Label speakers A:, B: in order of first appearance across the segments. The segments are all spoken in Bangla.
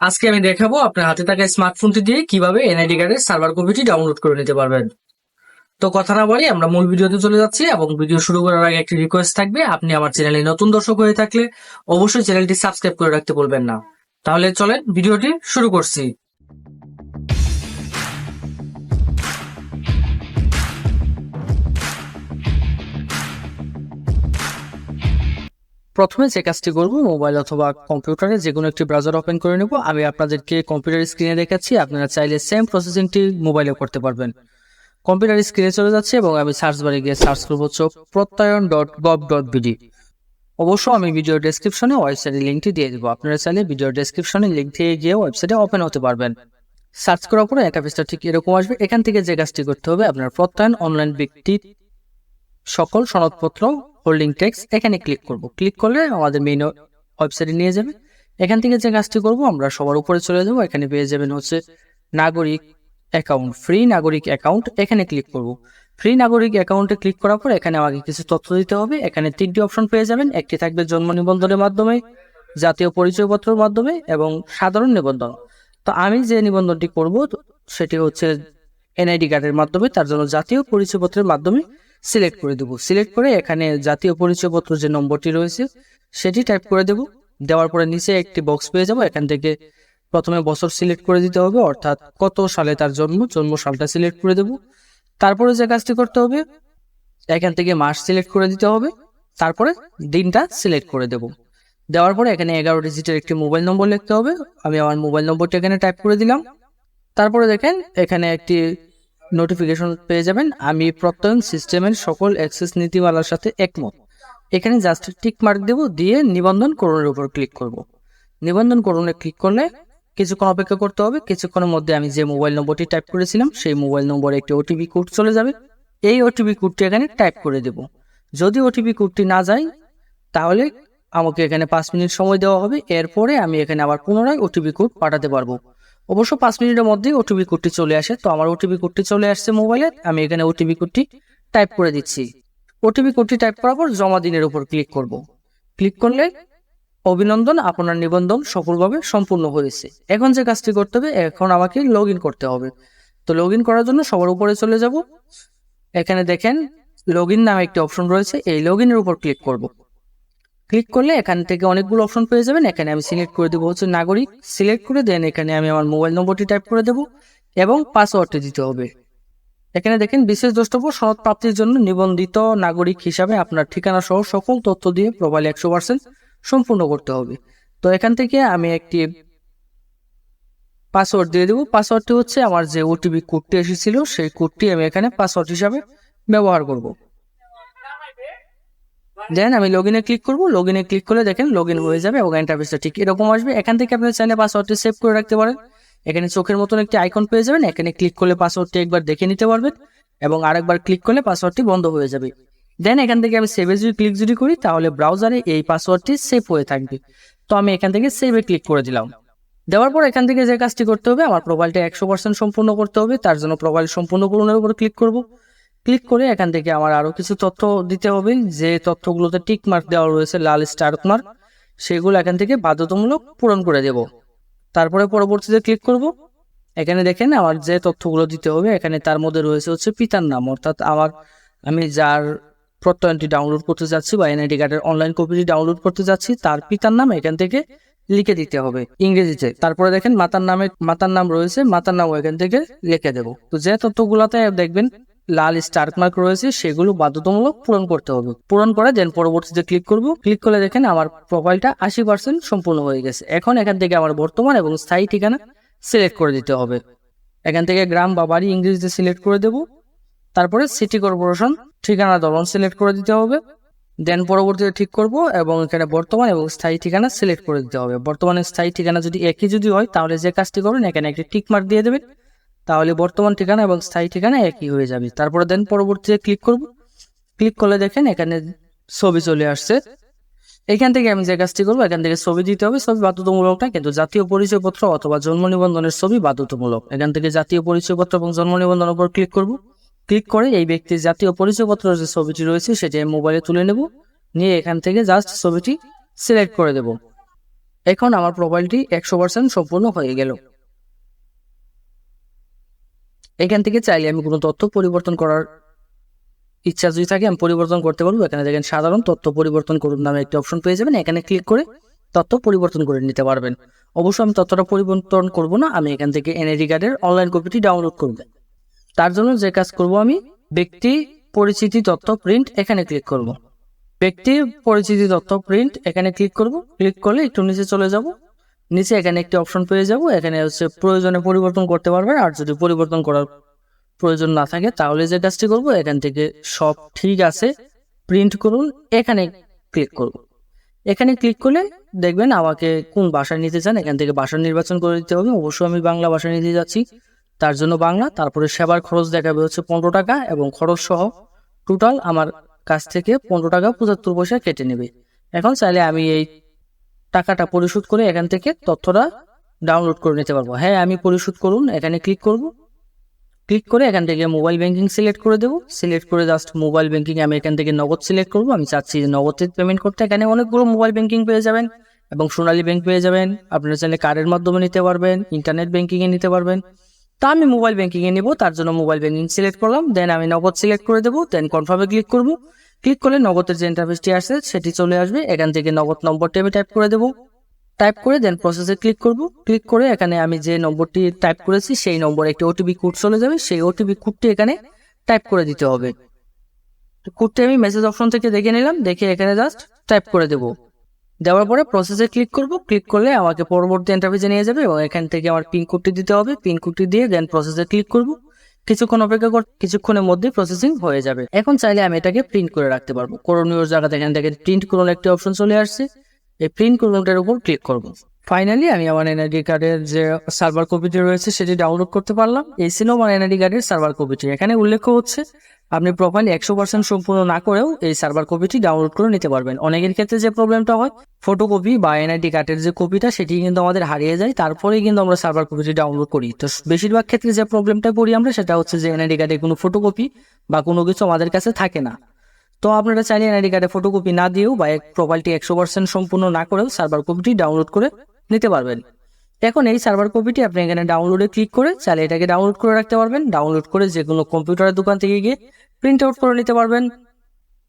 A: আজকে আমি দেখাবো আপনার হাতে থাকা স্মার্টফোনটি দিয়ে কিভাবে এনআইডি কার্ডের সার্ভার কপিটি ডাউনলোড করে নিতে পারবেন। তো কথা না বলি আমরা মূল ভিডিওতে চলে যাচ্ছি এবং ভিডিও শুরু করার আগে একটি রিকোয়েস্ট থাকবে, আপনি আমার চ্যানেলে নতুন দর্শক হয়ে থাকলে অবশ্যই চ্যানেলটি সাবস্ক্রাইব করে রাখতে বলবেন না। তাহলে চলেন ভিডিওটি শুরু করছি। প্রথমে যে কাজটি করব, মোবাইল অথবা কম্পিউটারে যে কোনো একটি ব্রাউজার ওপেন করে নেব। আমি আপনাদেরকে কম্পিউটার স্ক্রিনে দেখাচ্ছি, আপনারা চাইলে সেম প্রসেসিংটি মোবাইলে করতে পারবেন। কম্পিউটার স্ক্রিনে চলে যাচ্ছে এবং আমি সার্চ বারে গিয়ে সার্চ করবো prottyan.gov.bd। অবশ্য আমি ভিডিও ডেসক্রিপশনে ওয়েবসাইটের লিঙ্কটি দিয়ে দেবো, আপনারা চাইলে ভিডিও ডেসক্রিপশনে লিঙ্ক দিয়ে গিয়ে ওয়েবসাইটে ওপেন হতে পারবেন। সার্চ করার পরে ইন্টারফেসটা ঠিক এরকম আসবে। এখান থেকে যে কাজটি করতে হবে, আপনার প্রত্যয়ন অনলাইন ব্যক্তি সকল সনদপত্র হোল্ডিং ট্যাক্স এখানে ক্লিক করব। ক্লিক করলে আমাদের মেইন ওয়েবসাইটে নিয়ে যাবে। এখান থেকে যে কাজটি করব, আমরা সবার উপরে চলে যাব। এখানে পেয়ে যাবেন হচ্ছে নাগরিক অ্যাকাউন্ট, ফ্রি নাগরিক অ্যাকাউন্ট, এখানে ক্লিক করব। ফ্রি নাগরিক অ্যাকাউন্টে ক্লিক করার পর এখানে আমাকে কিছু তথ্য দিতে হবে। এখানে তিনটি অপশন পেয়ে যাবেন, একটি থাকবে জন্ম নিবন্ধনের মাধ্যমে, জাতীয় পরিচয়পত্রের মাধ্যমে এবং সাধারণ নিবন্ধন। তো আমি যে নিবন্ধনটি করব সেটি হচ্ছে এনআইডি কার্ডের মাধ্যমে, তার জন্য জাতীয় পরিচয়পত্রের মাধ্যমে সিলেক্ট করে দেব। সিলেক্ট করে এখানে জাতীয় পরিচয়পত্র যে নম্বরটি রয়েছে সেটি টাইপ করে দেব। দেওয়ার পরে নিচে একটি বক্স পেয়ে যাব, এখান থেকে প্রথমে বছর সিলেক্ট করে দিতে হবে, অর্থাৎ কত সালে তার জন্ম সালটা সিলেক্ট করে দেব। তারপরে যে কাজটি করতে হবে, এখান থেকে মাস সিলেক্ট করে দিতে হবে, তারপরে দিনটা সিলেক্ট করে দেব। দেওয়ার পরে এখানে 11 ডিজিটের একটি মোবাইল নম্বর লিখতে হবে। আমি আমার মোবাইল নম্বরটি এখানে টাইপ করে দিলাম। তারপরে দেখেন এখানে একটি নোটিফিকেশন পেয়ে যাবেন, আমি প্রত্যয়ন সিস্টেমের সকল অ্যাক্সেস নীতিমালার সাথে একমত। এখানে জাস্ট টিক মার্ক দেব, দিয়ে নিবন্ধন করণের উপর ক্লিক করব। নিবন্ধন করণে ক্লিক করলে কিছুক্ষণ অপেক্ষা করতে হবে। কিছুক্ষণের মধ্যে আমি যে মোবাইল নম্বরটি টাইপ করেছিলাম সেই মোবাইল নম্বরে একটি ওটিপি কোড চলে যাবে। এই ওটিপি কোডটি এখানে টাইপ করে দেব। যদি ওটিপি কোডটি না যায় তাহলে আমাকে এখানে 5 মিনিট সময় দেওয়া হবে। এরপরে আমি এখানে আবার পুনরায় ওটিপি কোড পাঠাতে পারবো। অবশ্য 5 মিনিটের মধ্যেই ওটিপি কোডটি চলে আসে। তো আমার ওটিপি কোডটি চলে আসছে মোবাইলে, আমি এখানে ওটিপি কোডটি টাইপ করে দিচ্ছি। ওটিপি কোডটি টাইপ করার পর জমা দিনের উপর ক্লিক করব। ক্লিক করলে অভিনন্দন, আপনার নিবন্ধন সফলভাবে সম্পূর্ণ হয়েছে। এখন যে কাজটি করতে হবে, এখন আমাকে লগ ইন করতে হবে। তো লগ ইন করার জন্য সবার উপরে চলে যাব। এখানে দেখেন লগ ইন নামে একটি অপশন রয়েছে, এই লগ ইনের উপর ক্লিক করব। ক্লিক করলে এখান থেকে অনেকগুলো অপশন পেয়ে যাবেন। এখানে আমি সিলেক্ট করে দেবো হচ্ছে নাগরিক। সিলেক্ট করে দেন এখানে আমি আমার মোবাইল নম্বরটি টাইপ করে দেবো এবং পাসওয়ার্ডটি দিতে হবে। এখানে দেখেন বিশেষ দ্রষ্টব্য, সনদ প্রাপ্তির জন্য নিবন্ধিত নাগরিক হিসাবে আপনার ঠিকানা সহ সকল তথ্য দিয়ে প্রোফাইল 100% সম্পূর্ণ করতে হবে। তো এখান থেকে আমি একটি পাসওয়ার্ড দিয়ে দেবো। পাসওয়ার্ডটি হচ্ছে আমার যে ওটিপি কোডটি এসেছিল সেই কোডটি আমি এখানে পাসওয়ার্ড হিসাবে ব্যবহার করব। দেন আমি লগ ইনে ক্লিক করবো। লগ ইনে ক্লিক করলে দেখেন লগ ইন হয়ে যাবে এবং ইন্টারফেসটা ঠিক এরকম আসবে। এখান থেকে আপনি চাইলে পাসওয়ার্ডটি সেভ করে রাখতে পারেন। এখানে চোখের মতন একটি আইকন পেয়ে যাবেন, এখানে ক্লিক করলে পাসওয়ার্ডটি একবার দেখে নিতে পারবেন এবং আরেকবার ক্লিক করলে পাসওয়ার্ডটি বন্ধ হয়ে যাবে। দেন এখান থেকে আমি সেভে যদি ক্লিক করি তাহলে ব্রাউজারে এই পাসওয়ার্ডটি সেভ হয়ে থাকবে। তো আমি এখান থেকে সেভে ক্লিক করে দিলাম। দেওয়ার পর এখান থেকে যে কাজটি করতে হবে, আমার প্রোফাইলটা 100% সম্পূর্ণ করতে হবে। তার জন্য প্রোফাইল সম্পূর্ণ পূরণের উপর ক্লিক করব। ক্লিক করে এখান থেকে আমার আরো কিছু তথ্য দিতে হবে, যে তথ্যগুলোতে টিক মার্ক দেওয়া রয়েছে লাল স্টার মার্ক, সেগুলো এখান থেকে বাধ্যতামূলক পূরণ করে দেব। তারপরে পরবর্তীতে ক্লিক করব। এখানে দেখেন আমার যে তথ্যগুলো দিতে হবে, এখানে তার মধ্যে রয়েছে হচ্ছে পিতার নাম, অর্থাৎ আমি যার প্রত্যয়নটি ডাউনলোড করতে যাচ্ছি বা এনআইডি কার্ডের অনলাইন কপিটি ডাউনলোড করতে যাচ্ছি তার পিতার নাম এখান থেকে লিখে দিতে হবে ইংরেজিতে। তারপরে দেখেন মাতার নাম রয়েছে, মাতার নাম এখান থেকে লিখে দেব। তো যে তথ্যগুলোতে দেখবেন লাল স্টার মার্ক রয়েছে সেগুলো বাধ্যতামূলক পূরণ করতে হবে। পূরণ করে দেন পরবর্তীতে ক্লিক করব। ক্লিক করলে দেখেন আমার প্রোফাইলটা 80% সম্পূর্ণ হয়ে গেছে। এখন এখান থেকে আমার বর্তমান এবং স্থায়ী ঠিকানা সিলেক্ট করে দিতে হবে। এখান থেকে গ্রাম বা বাড়ি ইংরেজিতে সিলেক্ট করে দেব। তারপরে সিটি কর্পোরেশন ঠিকানা ধরন সিলেক্ট করে দিতে হবে। দেন পরবর্তীতে ঠিক করব এবং এখানে বর্তমান এবং স্থায়ী ঠিকানা সিলেক্ট করে দিতে হবে। বর্তমানে স্থায়ী ঠিকানা যদি একই হয় তাহলে যে কাজটি করবেন এখানে একটি টিক মার্ক দিয়ে দেবেন, তাহলে বর্তমান ঠিকানা এবং স্থায়ী ঠিকানা একই হয়ে যাবে। তারপরে দেন পরবর্তীতে ক্লিক করব। ক্লিক করলে দেখেন এখানে ছবি চলে আসছে। এখান থেকে আমি যে কাজটি করবো, এখান থেকে ছবি দিতে হবে। ছবি বাধ্যতামূলক না, কিন্তু জাতীয় পরিচয়পত্র অথবা জন্ম নিবন্ধনের ছবি বাধ্যতামূলক। এখান থেকে জাতীয় পরিচয়পত্র এবং জন্ম নিবন্ধনের উপর ক্লিক করব। ক্লিক করে এই ব্যক্তির জাতীয় পরিচয়পত্রের যে ছবিটি রয়েছে সেটি আমি মোবাইলে তুলে নেব, নিয়ে এখান থেকে জাস্ট ছবিটি সিলেক্ট করে দেব। এখন আমার প্রোফাইলটি 100% সম্পূর্ণ হয়ে গেল। এখান থেকে চাইলে আমি কোনো তথ্য পরিবর্তন করার ইচ্ছা যদি থাকে আমি পরিবর্তন করতে পারবো। এখানে দেখেন সাধারণ তথ্য পরিবর্তন করুন নামে একটি অপশন পেয়ে যাবেন, এখানে ক্লিক করে তথ্য পরিবর্তন করে নিতে পারবেন। অবশ্যই আমি তথ্যটা পরিবর্তন করব না, আমি এখান থেকে এনআইডি কার্ডের অনলাইন কপিটি ডাউনলোড করব। তার জন্য যে কাজ করব, আমি ব্যক্তি পরিচিতি তথ্য প্রিন্ট এখানে ক্লিক করব। ব্যক্তি পরিচিতি তথ্য প্রিন্ট এখানে ক্লিক করব। ক্লিক করলে একটু নিচে চলে যাব, নিচে এখানে একটি অপশন পেয়ে যাব, এখানে হচ্ছে প্রয়োজনে পরিবর্তন করতে পারবেন। আর যদি পরিবর্তন করার প্রয়োজন না থাকে তাহলে যে কাজটি করব, এখান থেকে সব ঠিক আছে প্রিন্ট করুন এখানে ক্লিক করব। এখানে ক্লিক করলে দেখবেন আমাকে কোন ভাষায় নিতে চান, এখান থেকে ভাষা নির্বাচন করে দিতে হবে। অবশ্যই আমি বাংলা ভাষায় নিতে যাচ্ছি, তার জন্য বাংলা। তারপরে সেবার খরচ দেখাবে হচ্ছে 15 টাকা এবং খরচ সহ টোটাল আমার কাছ থেকে 15 টাকা 75 পয়সা কেটে নেবে। এখন চাইলে আমি এই টাকাটা পরিশোধ করে এখান থেকে তথ্যটা ডাউনলোড করে নিতে পারবো। হ্যাঁ, আমি পরিশোধ করুন এখানে ক্লিক করব। ক্লিক করে এখান থেকে মোবাইল ব্যাংকিং সিলেক্ট করে দেবো। সিলেক্ট করে জাস্ট মোবাইল ব্যাংকিং আমি এখান থেকে নগদ সিলেক্ট করবো। আমি চাচ্ছি নগদে পেমেন্ট করতে। এখানে অনেকগুলো মোবাইল ব্যাংকিং পেয়ে যাবেন এবং সোনালী ব্যাংক পেয়ে যাবেন। আপনারা চাইলে কার্ডের মাধ্যমে নিতে পারবেন, ইন্টারনেট ব্যাংকিংয়ে নিতে পারবেন। তা আমি মোবাইল ব্যাংকিংয়ে নিব, তার জন্য মোবাইল ব্যাংকিং সিলেক্ট করলাম। দেন আমি নগদ সিলেক্ট করে দেবো, দেন কনফার্মে ক্লিক করবো। ক্লিক করলে নগদের যে ইন্টারফেসটি আসছে সেটি চলে আসবে। এখান থেকে নগদ নম্বরটি আমি টাইপ করে দেবো। টাইপ করে দেন প্রসেসে ক্লিক করব। ক্লিক করে এখানে আমি যে নম্বরটি টাইপ করেছি সেই নম্বরে একটি ওটিপি কোড চলে যাবে, সেই ওটিপি কোডটি এখানে টাইপ করে দিতে হবে। কোডটি আমি মেসেজ অপশন থেকে দেখে নিলাম, দেখে এখানে জাস্ট টাইপ করে দেব। দেওয়ার পরে প্রসেসে ক্লিক করব। ক্লিক করলে আমাকে পরবর্তী ইন্টারফেসে নিয়ে যাবে এবং এখান থেকে আমার পিন কোডটি দিতে হবে। পিন কোডটি দিয়ে দেন প্রসেসে ক্লিক করব। কিছুক্ষণ অপেক্ষা কর, কিছুক্ষণের মধ্যে প্রসেসিং হয়ে যাবে। এখন চাইলে আমি এটাকে প্রিন্ট করে রাখতে পারবো। করণীয় জায়গাতে এখান থেকে প্রিন্ট করুন একটি অপশন চলে আসছে, এই প্রিন্ট করুনটার উপর ক্লিক করব। ফাইনালি আমি আমার এনআইডি কার্ডের যে সার্ভার কপিটি রয়েছে সেটি ডাউনলোড করতে পারলাম। এই ছিল আমার এনআইডি কার্ডের সার্ভার কপিটি। এখানে উল্লেখ হচ্ছে আপনি প্রোফাইল 100% সম্পূর্ণ না করেও এই সার্ভার কপিটি ডাউনলোড করে নিতে পারবেন। অনেকের ক্ষেত্রে যে প্রবলেমটা হয়, ফটোকপি বা এনআইডি কার্ডের যে কপিটা সেটি কিন্তু আমাদের হারিয়ে যায়, তারপরেই কিন্তু আমরা সার্ভার কপিটি ডাউনলোড করি। তো বেশিরভাগ ক্ষেত্রে যে প্রবলেমটা করি আমরা, সেটা হচ্ছে যে এনআইডি কার্ডের কোনো ফটোকপি বা কোনো কিছু আমাদের কাছে থাকে না। তো আপনারা চাইলে এনআইডি কার্ডে ফটোকপি না দিয়েও বা প্রোফাইলটি 100% সম্পূর্ণ না করেও সার্ভার কপিটি ডাউনলোড করে নিতে পারবেন। এখন এই সার্ভার কপিটি আপনি এখানে ডাউনলোডে ক্লিক করে চাইলে এটাকে ডাউনলোড করে রাখতে পারবেন। ডাউনলোড করে যে কোনো কম্পিউটারের দোকান থেকে গিয়ে প্রিন্ট আউট করে নিতে পারবেন।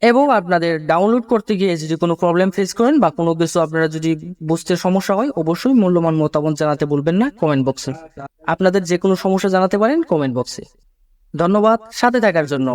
A: এবং আপনাদের ডাউনলোড করতে গিয়ে যদি কোনো প্রবলেম ফেস করেন বা কোনো কিছু আপনারা যদি বুঝতে সমস্যা হয়, অবশ্যই মূল্যবান মতামত জানাতে ভুলবেন না কমেন্ট বক্সে। আপনাদের যে কোনো সমস্যা জানাতে পারেন কমেন্ট বক্সে। ধন্যবাদ সাথে থাকার জন্য।